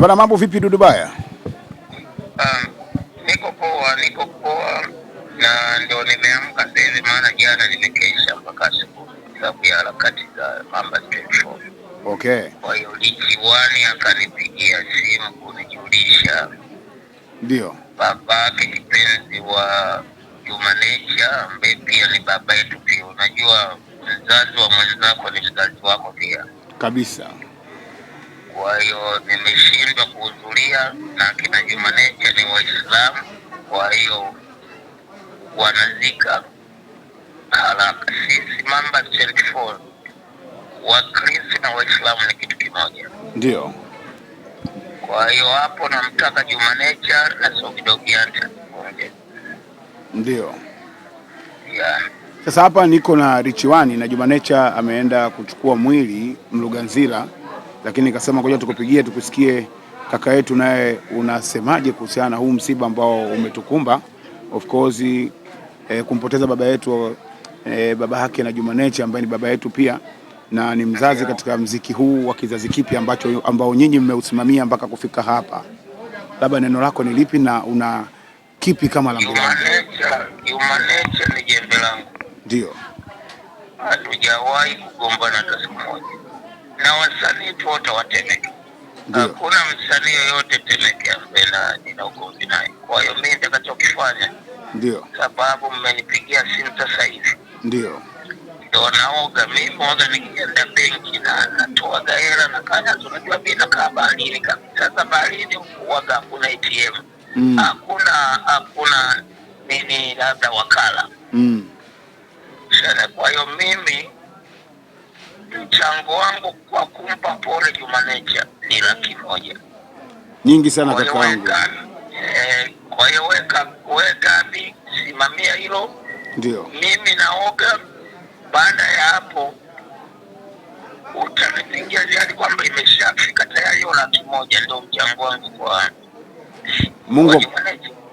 Bana, mambo vipi Dudu Baya? Niko poa na ndio nimeamka sasa hivi, maana jana nimekesha mpaka asubuhi kwa sababu ya harakati za Mamba 24. Okay. Kwa hiyo Lichiwani akanipigia simu kunijulisha ndio babake kipenzi wa Juma Nature ambaye pia ni baba yetu pia. Unajua mzazi wa mwenzako ni mzazi wako pia kabisa. Kwa hiyo nimeshindwa kuhudhuria, na kina Juma Nature ni Waislamu, kwa hiyo wanazika haraka. Sisi Mamba 24 Wakristo na Waislamu ni kitu kimoja. Ndio. Kwa hiyo hapo namtaka Juma Nature na Sogidogianta. Ndio. Yeah. Sasa hapa niko na Lichiwani na Juma Nature ameenda kuchukua mwili Mloganzila, lakini nikasema ngoja tukupigie tukusikie kaka yetu naye unasemaje kuhusiana na huu msiba ambao umetukumba. Of course kumpoteza baba yetu, baba yake na Juma Nature ambaye ni baba yetu pia na ni mzazi katika mziki huu wa kizazi kipi ambao nyinyi mmeusimamia mpaka kufika hapa. Labda neno lako ni lipi na una kipi kama la Juma Nature ni jembe langu. Ndio. Hatujawahi kugombana hata siku moja. Na wasanii wote wa Temeke. Hakuna msanii yoyote Temeke ambaye nina ugomvi naye. Kwa hiyo mimi nitakachokifanya, ndio sababu mmenipigia simu sasa hivi, ndio naoga mimi. Moja nikienda benki na natoa hela na kana, tunajua mimi nakaa baharini kabisa. Sasa baharini huwaga hakuna ATM. Hakuna nini, labda wakala. Kwa hiyo mimi mchango wangu kwa kumpa pole Juma Nature ni Laki1. Nyingi sana kaka wangu. Kwa hiyo weka simamia hilo. Ndio. Mimi naoga, baada ya hapo utanipigia ziadi kwamba imeshafika tayari Laki1. Ndio mchango wangu kwa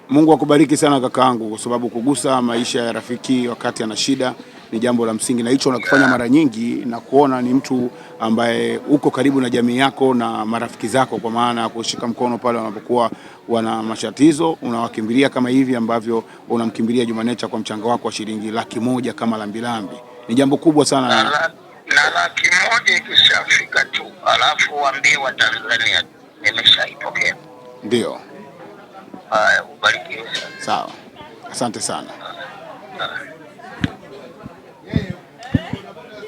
Mungu akubariki sana kakaangu, kwa sababu kugusa maisha ya rafiki wakati ana shida ni jambo la msingi, na hicho unakifanya mara nyingi, na kuona ni mtu ambaye uko karibu na jamii yako na marafiki zako, kwa maana ya kushika mkono pale wanapokuwa wana matatizo, unawakimbilia kama hivi ambavyo unamkimbilia Juma Nature kwa mchango wako wa shilingi Laki1 kama lambilambi. Ni jambo kubwa sana na Laki1 ikishafika tu, alafu waambie wa Tanzania nimeshaipokea. Ndio. Haya, ubarikiwe. Sawa. Asante sana.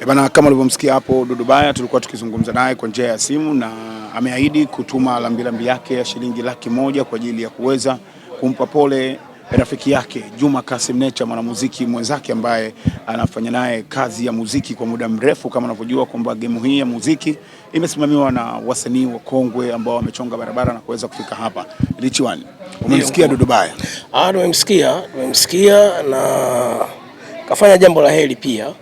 Bana, kama ulivyomsikia hapo Dudu Baya, tulikuwa tukizungumza naye kwa njia ya simu na ameahidi kutuma lambilambi yake ya shilingi Laki1 kwa ajili ya kuweza kumpa pole rafiki yake Juma Kasim Nature, mwanamuziki mwenzake ambaye anafanya naye kazi ya muziki kwa muda mrefu. Kama unavyojua kwamba game hii ya muziki imesimamiwa na wasanii wa kongwe ambao wamechonga barabara na kuweza kufika hapa. Lichiwani, umemsikia Dudu Baya? Nimemsikia na kafanya jambo la heri pia,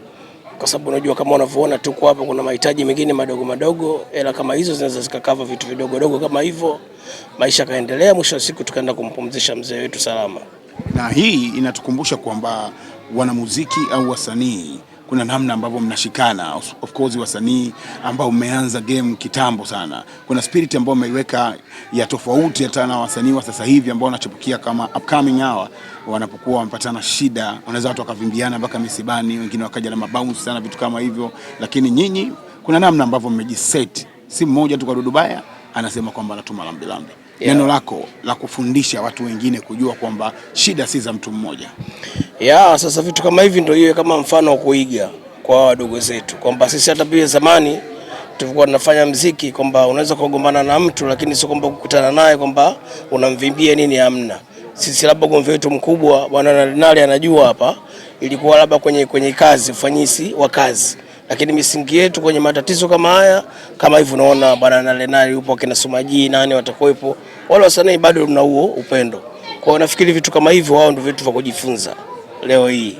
kwa sababu unajua kama unavyoona tuko hapa, kuna mahitaji mengine madogo madogo, ila kama hizo zinaweza zikakava vitu vidogo dogo kama hivyo, maisha kaendelea, mwisho wa siku tukaenda kumpumzisha mzee wetu salama. Na hii inatukumbusha kwamba wanamuziki au wasanii kuna namna ambavyo mnashikana. Of course wasanii ambao umeanza game kitambo sana, kuna spirit ambayo umeiweka ya tofauti hata na wasanii wa sasa hivi ambao wanachipukia kama upcoming hawa, wanapokuwa wamepatana shida wanaweza watu wakavimbiana mpaka misibani, wengine wakaja na mabounce sana, vitu kama hivyo. Lakini nyinyi kuna namna ambavyo mmejiset. Si mmoja tu kwa Dudu Baya anasema kwamba anatuma lambilambi. Neno lako la kufundisha watu wengine kujua kwamba shida si za mtu mmoja. Sasa vitu kama hivi ndio iwe kama mfano wa kuiga kwa wadogo zetu, kwamba sisi hata pia zamani tulikuwa tunafanya muziki kwamba unaweza kugombana na mtu, lakini sio kwamba kukutana naye kwamba unamvimbia nini, hamna. Sisi labda gomvi wetu mkubwa bwana Nali anajua hapa, ilikuwa labda kwenye kazi, ufanyisi wa kazi, lakini misingi yetu kwenye matatizo kama haya, kama hivi unaona bwana Nali yupo, kina Sumaji nani watakuepo, wale wasanii bado tuna huo upendo. Kwa hiyo nafikiri vitu kama hivyo wao ndio vitu vya kujifunza leo hii.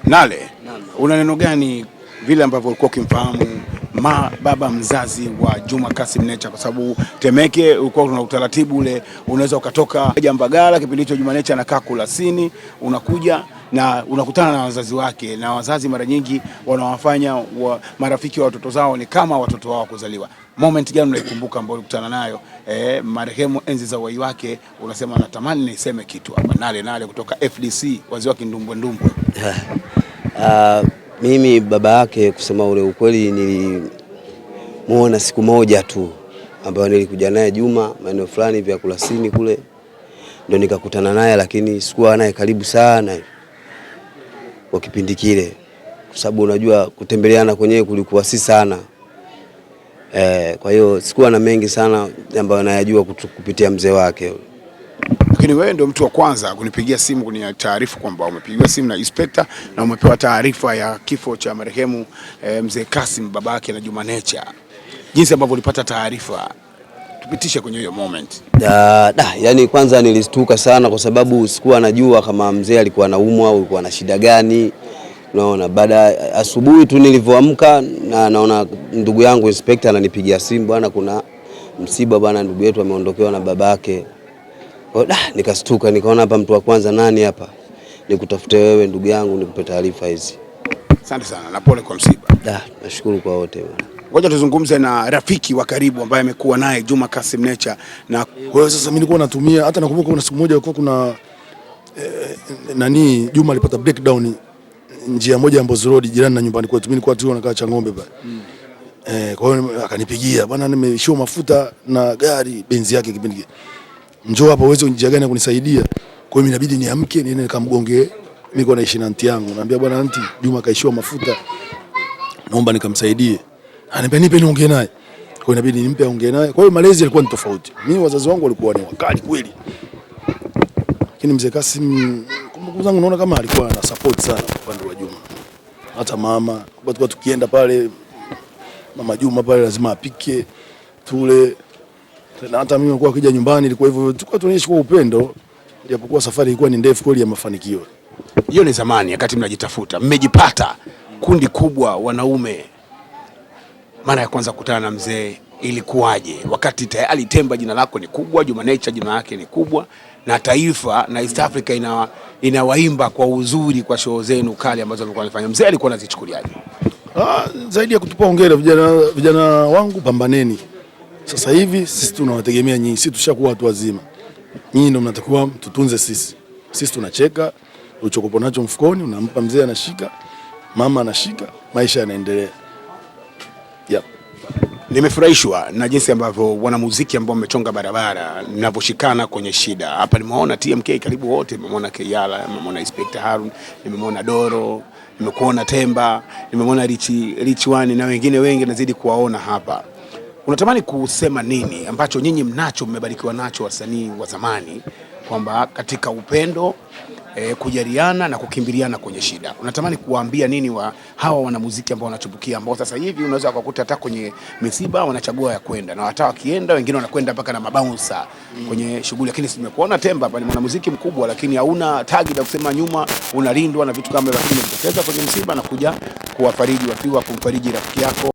Nale, una neno gani vile ambavyo ulikuwa ukimfahamu baba mzazi wa Juma Kasim Nature? Kwa sababu Temeke ulikuwa una utaratibu ule, unaweza ukatoka Mbagala kipindi hicho Juma Nature anakaa Kulasini, unakuja na unakutana na wazazi wake, na wazazi mara nyingi wanawafanya marafiki wa watoto zao ni kama watoto wao kuzaliwa. Moment gani unaikumbuka ambayo ulikutana nayo marehemu enzi za uhai wake, unasema natamani niseme kitu hapa? Nale kutoka FDC, wazee wa kindumbwe. Mimi baba yake, kusema ule ukweli, nilimuona siku moja tu ambayo nilikuja naye Juma maeneo fulani vya Kulasini kule, ndio nikakutana naye, lakini sikuwa naye karibu sana kwa kipindi kile, kwa sababu unajua kutembeleana kwenyewe kulikuwa si sana. Kwa hiyo sikuwa na mengi sana ambayo nayajua kupitia mzee wake. Lakini wewe ndio mtu wa kwanza kunipigia simu kuniarifu kwamba umepigiwa simu na inspector na umepewa taarifa ya kifo cha marehemu mzee Kasim, babake na Juma Nature. Jinsi ambavyo ulipata taarifa, tupitishe kwenye hiyo moment. Yani kwanza nilistuka sana, kwa sababu sikuwa najua kama mzee alikuwa anaumwa au alikuwa na shida gani. Unaona, baada asubuhi tu nilivyoamka na naona ndugu yangu inspector ananipigia simu, bwana kuna msiba bwana, ndugu yetu ameondokewa na babake. Nikastuka, nikaona hapa mtu wa kwanza nani hapa, nikutafute wewe ndugu yangu nikupe taarifa hizi. Asante sana na pole kwa msiba. Nashukuru kwa wote. Ngoja tuzungumze na rafiki wa karibu ambaye amekuwa naye Juma Kasim Nature. Na kwa sasa mimi nilikuwa natumia, hata nakumbuka kuna siku moja kuna Juma alipata breakdown njia moja Mbozi Road jirani na nyumbani kwetu. Mimi nilikuwa tu nakaa Changombe pale. Kwa hiyo akanipigia, bwana nimeishiwa mafuta na gari benzi yake kipindi kile, njoo hapa uweze njia gani kunisaidia. Kwa hiyo mimi inabidi niamke niende nikamgonge. Mimi niko naishi na aunti yangu, naambia bwana aunti, Juma kaishiwa mafuta, naomba nikamsaidie. Ananiambia nipe niongee naye. Kwa hiyo inabidi nimpe aongee naye. Kwa hiyo malezi yalikuwa ni tofauti. Mimi wazazi wangu walikuwa ni wakali kweli, lakini mzee Kasim kumbukumbu zangu naona kama alikuwa na support sana upande wa Juma. Hata mama kwa tukienda pale, mama Juma pale lazima apike tule. Na hata mimi nilikuwa akija nyumbani ilikuwa hivyo, tulikuwa tunaishi kwa upendo, japokuwa safari ilikuwa ni ndefu kweli ya mafanikio. Hiyo ni zamani, wakati mnajitafuta, mmejipata kundi kubwa wanaume. Mara ya kwanza kukutana na mzee ilikuwaje? Wakati tayari Temba jina lako ni kubwa, Juma Nature jina lake ni kubwa, na taifa na East Africa inawaimba kwa uzuri kwa show zenu kali ambazo mlikuwa mnafanya. Mzee alikuwa anazichukuliaje? Zaidi ya kutupa hongera vijana wangu, pambaneni. Sasa hivi sisi tunawategemea nyinyi, sisi tushakuwa watu wazima. Nyinyi ndio mnatakiwa mtutunze sisi. Sisi tunacheka, ulichokuwa nacho mfukoni unampa mzee, anashika, mama anashika, maisha yanaendelea. Nimefurahishwa na jinsi ambavyo wanamuziki ambao wamechonga barabara ninavyoshikana kwenye shida. Hapa nimeona TMK karibu wote, nimemwona Keyala, nimemwona Inspector Harun, nimemwona Doro, nimekuona Temba, nimemwona Rich One na wengine wengi nazidi kuwaona hapa. Unatamani kusema nini ambacho nyinyi mnacho, mmebarikiwa nacho wasanii wa zamani, kwamba katika upendo, kujaliana na kukimbiliana kwenye shida? Unatamani kuwaambia nini hawa wanamuziki ambao wanachipukia, ambao sasa hivi unaweza kukuta hata kwenye misiba wanachagua ya kwenda, na hata wakienda wengine wanakwenda mpaka na mabouncer kwenye shughuli? Lakini simekuona Temba hapa, ni mwanamuziki mkubwa, lakini hauna tagi la kusema nyuma unalindwa na vitu kama hivyo, lakini unatokeza kwenye msiba na kuja kuwafariji wafiwa, kumfariji rafiki yako.